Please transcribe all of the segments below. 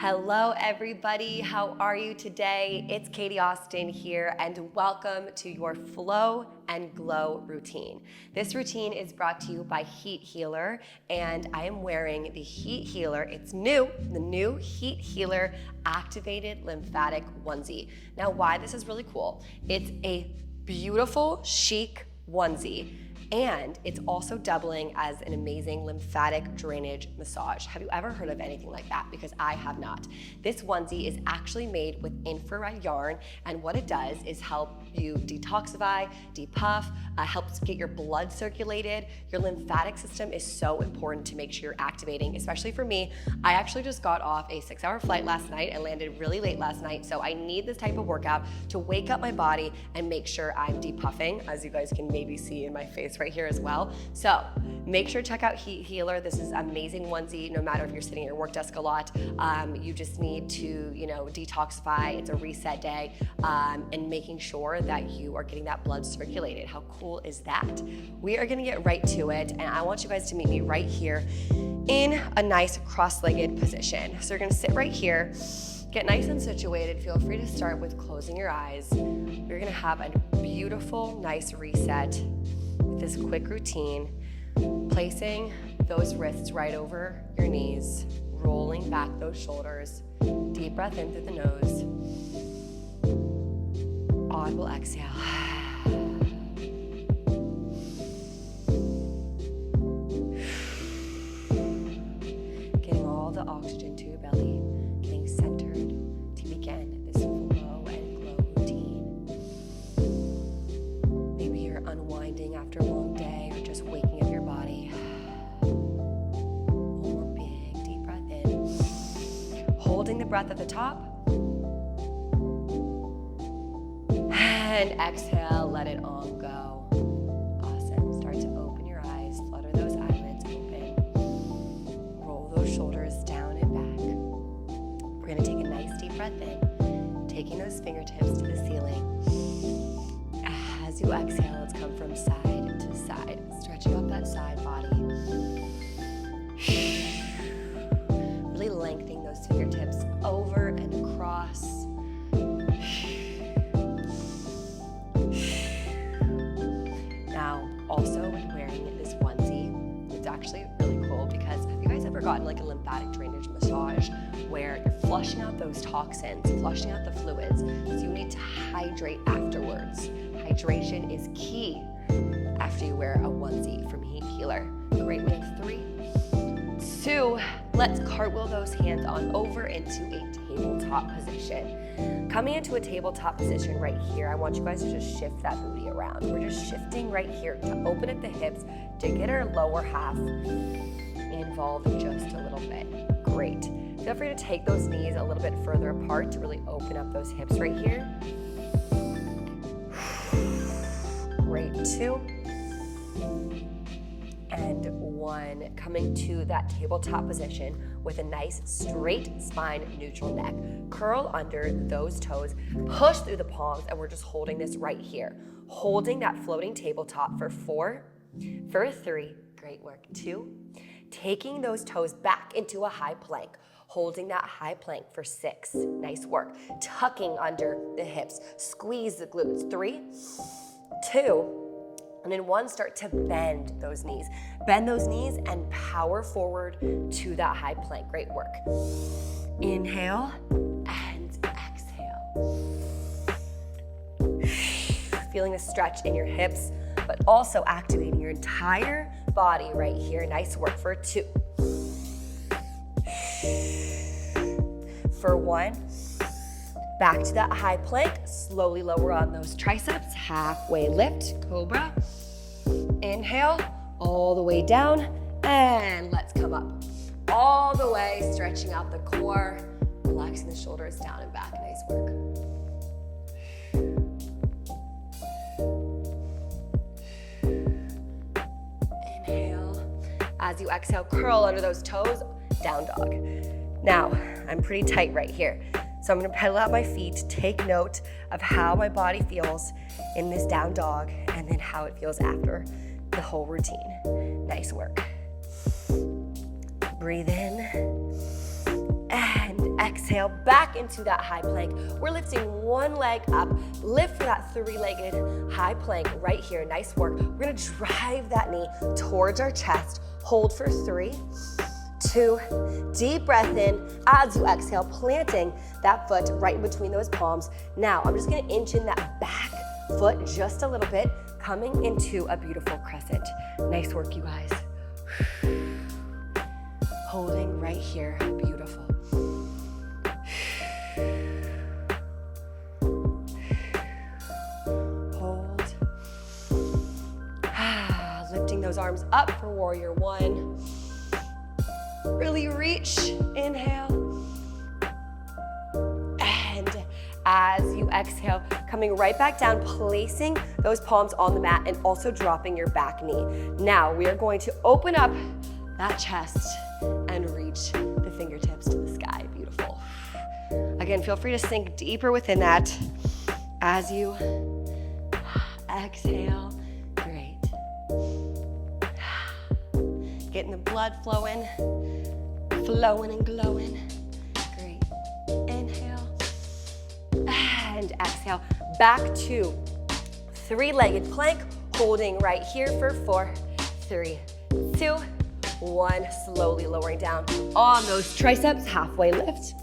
Hello everybody, how are you today? It's Katie Austin here and welcome to your Flow and Glow routine. This routine is brought to you by Heat Healer and I am wearing the Heat Healer. It's new, the new Heat Healer activated lymphatic onesie. Now why this is really cool, it's a beautiful chic onesie. And it's also doubling as an amazing lymphatic drainage massage. Have you ever heard of anything like that? Because I have not. This onesie is actually made with infrared yarn, and what it does is help you detoxify, depuff, helps get your blood circulated. Your lymphatic system is so important to make sure you're activating, especially for me. I actually just got off a 6-hour flight last night and landed really late last night, so I need this type of workout to wake up my body and make sure I'm depuffing, as you guys can maybe see in my face right here as well. So make sure to check out Heat Healer. This is amazing onesie. No matter if you're sitting at your work desk a lot, you just need to, detoxify. It's a reset day, and making sure that you are getting that blood circulated. How cool is that? We are gonna get right to it, and I want you guys to meet me right here in a nice cross-legged position. So you're gonna sit right here, get nice and situated. Feel free to start with closing your eyes. You're gonna have a beautiful, nice reset with this quick routine, placing those wrists right over your knees, rolling back those shoulders, deep breath in through the nose, audible exhale. Getting all the oxygen to your belly, getting centered to begin this flow and glow routine. Maybe you're unwinding after a long day or just waking up your body. One more big deep breath in. Holding the breath at the top. And exhale, let it all go. Awesome. Start to open your eyes, flutter those eyelids open. Roll those shoulders down and back. We're gonna take a nice deep breath in, taking those fingertips to the ceiling. As you exhale, let's come from side to side, stretching out that side body. Really lengthening those fingertips over and across. Now, also when wearing this onesie, it's actually really cool because have you guys ever gotten like a lymphatic drainage massage where you're flushing out those toxins, flushing out the fluids, so you need to hydrate afterwards. Hydration is key after you wear a onesie from Heat Healer. Great, we have 3, 2, let's cartwheel those hands on over into a tabletop position. Coming into a tabletop position right here, I want you guys to just shift that booty around. We're just shifting right here to open up the hips, to get our lower half involved just a little bit. Great. Feel free to take those knees a little bit further apart to really open up those hips right here. Great, 2. And 1, coming to that tabletop position with a nice straight spine, neutral neck. Curl under those toes, push through the palms, and we're just holding this right here. Holding that floating tabletop for 4, for 3, great work, 2. Taking those toes back into a high plank, holding that high plank for 6, nice work. Tucking under the hips, squeeze the glutes, 3, 2, and then 1, start to bend those knees. Bend those knees and power forward to that high plank. Great work. Inhale and exhale. Feeling a stretch in your hips, but also activating your entire body right here. Nice work for 2. For 1, back to that high plank, slowly lower on those triceps, halfway lift, cobra. Inhale, all the way down, and let's come up. All the way, stretching out the core, relaxing the shoulders down and back, nice work. Inhale, as you exhale, curl under those toes, down dog. Now, I'm pretty tight right here. So I'm gonna pedal out my feet, take note of how my body feels in this down dog and then how it feels after the whole routine. Nice work. Breathe in and exhale, back into that high plank. We're lifting one leg up. Lift for that three-legged high plank right here. Nice work. We're gonna drive that knee towards our chest. Hold for 3, 2, deep breath in. As you exhale, planting that foot right in between those palms. Now, I'm just gonna inch in that back foot just a little bit, coming into a beautiful crescent. Nice work, you guys. Holding right here, beautiful. Hold. Lifting those arms up for warrior 1. Really reach, inhale. And as you exhale, coming right back down, placing those palms on the mat and also dropping your back knee. Now we are going to open up that chest and reach the fingertips to the sky. Beautiful. Again, feel free to sink deeper within that as you exhale. Great. Getting the blood flowing and glowing. Great. Inhale and exhale. Back to three-legged plank, holding right here for 4, 3, 2, 1. Slowly lowering down on those triceps, halfway lift.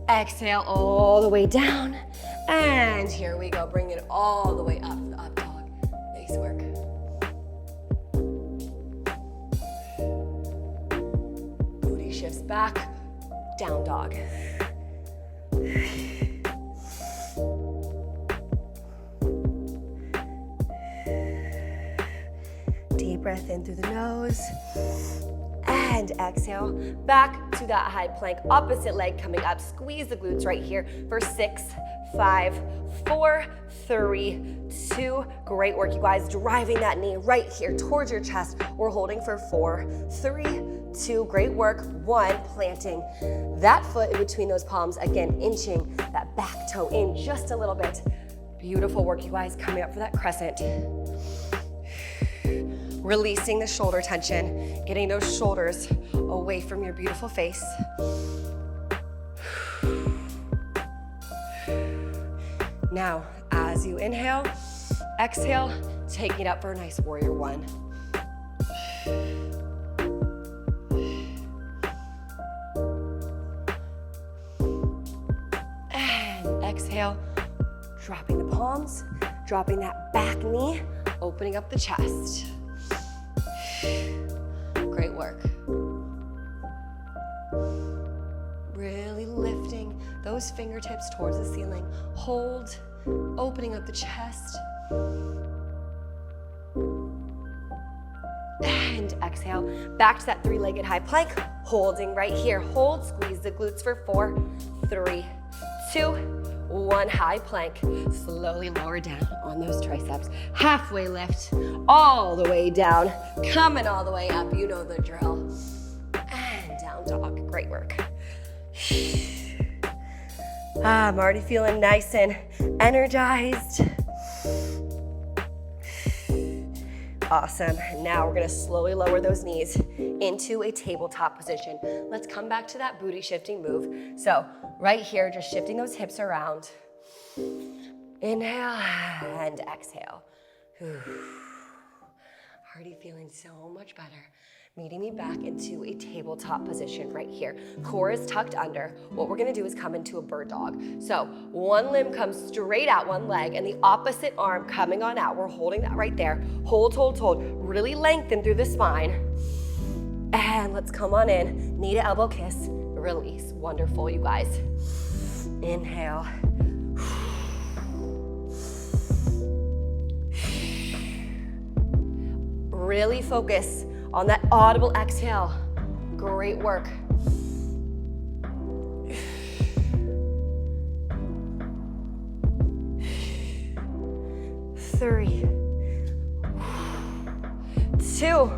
Exhale all the way down. And here we go, bring it all the way up to the up dog. Nice work. Booty shifts back, down dog. Deep breath in through the nose. And exhale, back to that high plank. Opposite leg coming up. Squeeze the glutes right here for 6, 5, 4, 3, 2. Great work, you guys. Driving that knee right here towards your chest. We're holding for 4, 3, 2. Great work. 1, planting that foot in between those palms. Again, inching that back toe in just a little bit. Beautiful work, you guys. Coming up for that crescent. Releasing the shoulder tension, getting those shoulders away from your beautiful face. Now, as you inhale, exhale, taking it up for a nice warrior 1. And exhale, dropping the palms, dropping that back knee, opening up the chest. Great work. Really lifting those fingertips towards the ceiling. Hold, opening up the chest. And exhale, back to that three-legged high plank. Holding right here. Hold, squeeze the glutes for 4, 3, 2, 1. High plank. Slowly lower down on those triceps. Halfway lift, all the way down. Coming all the way up, you know the drill. And down dog, great work. I'm already feeling nice and energized. Awesome. Now we're gonna slowly lower those knees into a tabletop position. Let's come back to that booty shifting move. So right here, just shifting those hips around. Inhale and exhale. Already feeling so much better. Meeting me back into a tabletop position right here. Core is tucked under. What we're gonna do is come into a bird dog. So one limb comes straight out, one leg, and the opposite arm coming on out. We're holding that right there. Hold, hold, hold. Really lengthen through the spine. And let's come on in. Knee to elbow kiss. Release. Wonderful, you guys. Inhale. Really focus on that audible exhale. Great work. Three, 2.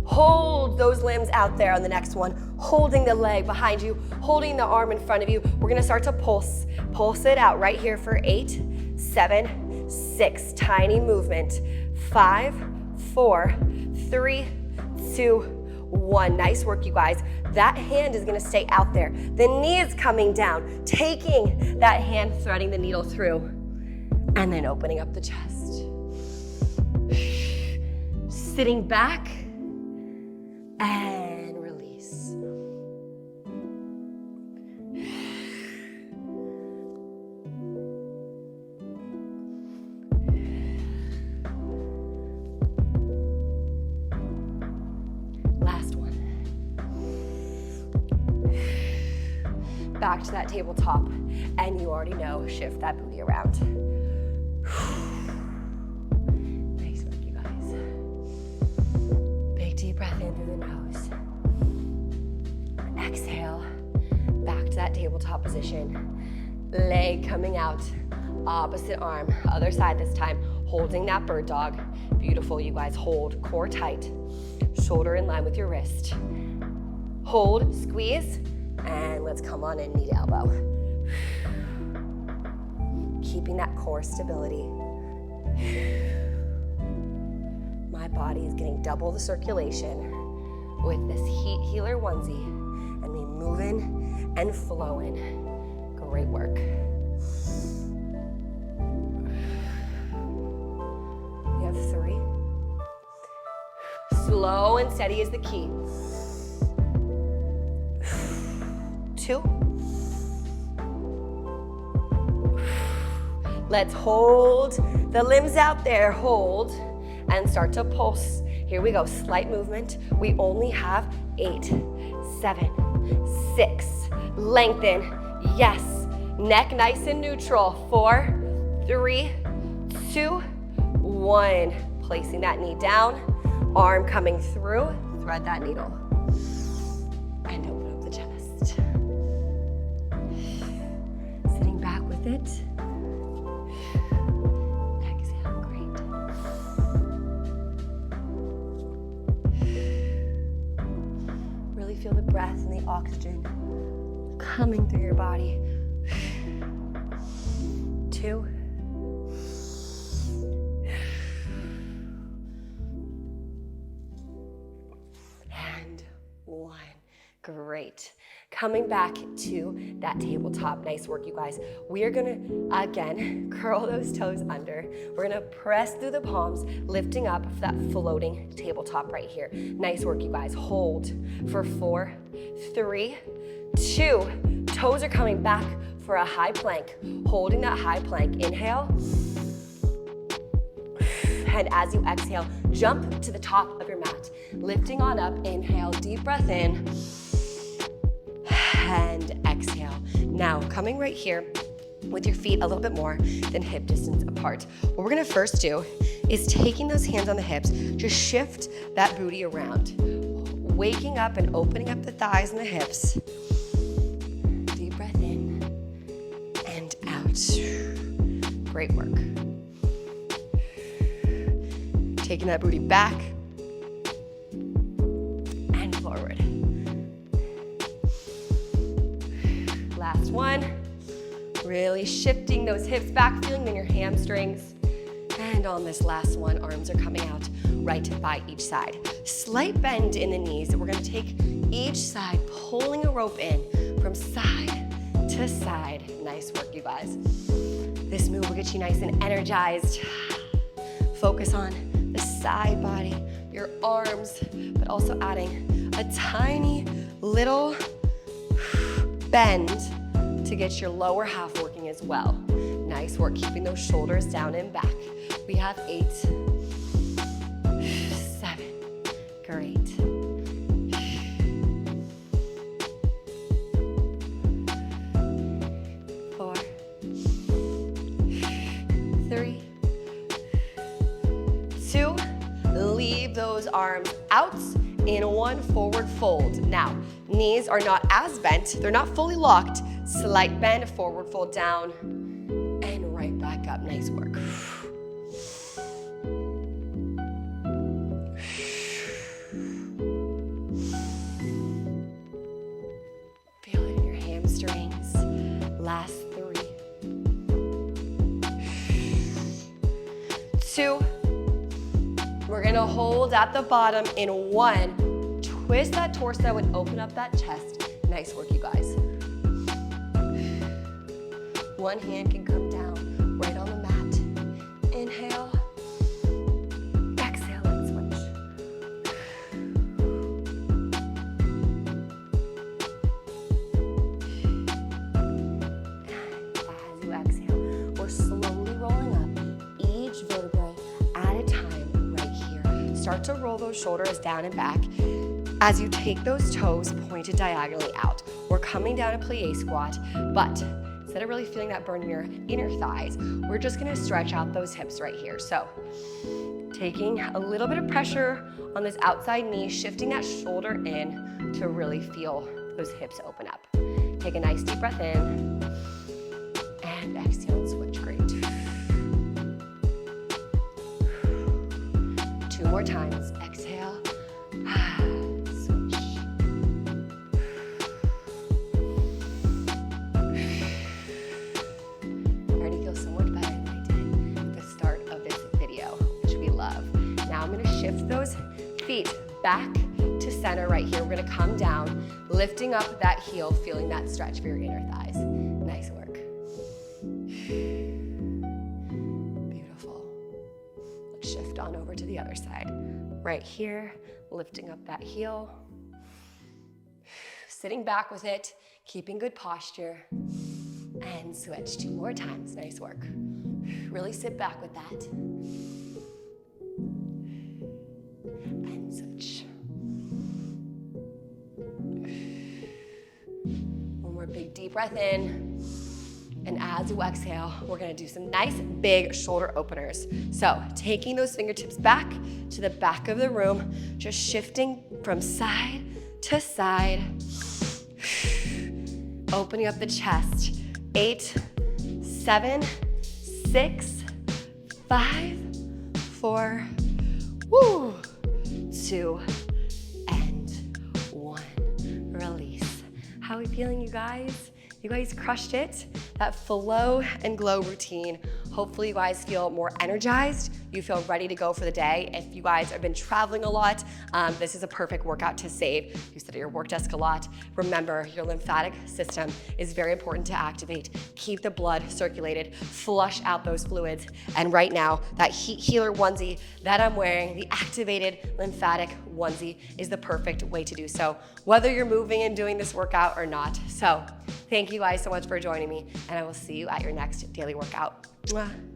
Hold those limbs out there on the next one. Holding the leg behind you, holding the arm in front of you. We're gonna start to pulse. Pulse it out right here for 8, 7, 6. Tiny movement. 5, 4, 3, 2, 1. Nice work, you guys. that hand is gonna stay out there. The knee is coming down, taking that hand, threading the needle through, and then opening up the chest. Sitting back and release. Last one. Back to that tabletop, and you already know, shift that booty around. Nice work, you guys. Big deep breath in through the nose. Exhale, back to that tabletop position. Leg coming out, opposite arm, other side this time, holding that bird dog. Beautiful, you guys. Hold, core tight, shoulder in line with your wrist. Hold, squeeze, and let's come on in, knee to elbow. Keeping that core stability. My body is getting double the circulation with this heat healer onesie, and me moving and flowing. Great work. We have 3. Slow and steady is the key. 2. Let's hold the limbs out there, hold, and start to pulse. Here we go, slight movement. We only have 8, 7, 6. Lengthen, yes. Neck nice and neutral. 4, 3, 2, 1. Placing that knee down, arm coming through, thread that needle, and open up the chest. Sitting back with it. Exhale, great. Really feel the breath and the oxygen coming through your body. 2. And 1. Great. Coming back to that tabletop. Nice work, you guys. We are gonna, again, curl those toes under. We're gonna press through the palms, lifting up for that floating tabletop right here. Nice work, you guys. Hold for 4, 3, 2. Toes are coming back for a high plank. Holding that high plank. Inhale. And as you exhale, jump to the top of your mat. Lifting on up, inhale, deep breath in. And exhale. Now, coming right here with your feet a little bit more than hip distance apart. What we're gonna first do is taking those hands on the hips, just shift that booty around. Waking up and opening up the thighs and the hips. Deep breath in and out. Great work. Taking that booty back and forward. Last one. Really shifting those hips back, feeling them in your hamstrings. And on this last one, arms are coming out right by each side. Slight bend in the knees. We're gonna take each side, pulling a rope in from side to side. Nice work, you guys. This move will get you nice and energized. Focus on the side body, your arms, but also adding a tiny little bend to get your lower half working as well. Nice work, keeping those shoulders down and back. We have 8, 7, great. 4, 3, 2, leave those arms out in one forward fold. Now, knees are not as bent, they're not fully locked. Slight bend, forward fold down, and right back up. Nice work. Feel it in your hamstrings. Last 3, 2. We're gonna hold at the bottom in 1, twist that torso and open up that chest. Nice work, you guys. One hand can come down right on the mat. Inhale. Exhale and switch. As you exhale, we're slowly rolling up each vertebrae at a time right here. Start to roll those shoulders down and back. As you take those toes pointed diagonally out, we're coming down a plie squat, but instead of really feeling that burn in your inner thighs, we're just gonna stretch out those hips right here. So taking a little bit of pressure on this outside knee, shifting that shoulder in to really feel those hips open up. Take a nice deep breath in and exhale and switch. Great. 2 more times. Exhale. Shift those feet back to center right here. We're gonna come down, lifting up that heel, feeling that stretch for your inner thighs. Nice work. Beautiful. Let's shift on over to the other side. Right here, lifting up that heel. Sitting back with it, keeping good posture. And switch 2 more times. Nice work. Really sit back with that. Switch. One more big deep breath in. And as you exhale, we're gonna do some nice big shoulder openers. So taking those fingertips back to the back of the room, just shifting from side to side. Opening up the chest. 8, 7, 6, 5, 4, woo. 2, and 1. Release. How are we feeling, you guys? You guys crushed it. That flow and glow routine. Hopefully you guys feel more energized. You feel ready to go for the day. If you guys have been traveling a lot, this is a perfect workout to save. You sit at your work desk a lot. Remember, your lymphatic system is very important to activate. Keep the blood circulated, flush out those fluids. And right now, that heat healer onesie that I'm wearing, the activated lymphatic onesie, is the perfect way to do so, whether you're moving and doing this workout or not. So thank you guys so much for joining me, and I will see you at your next daily workout. Mwah.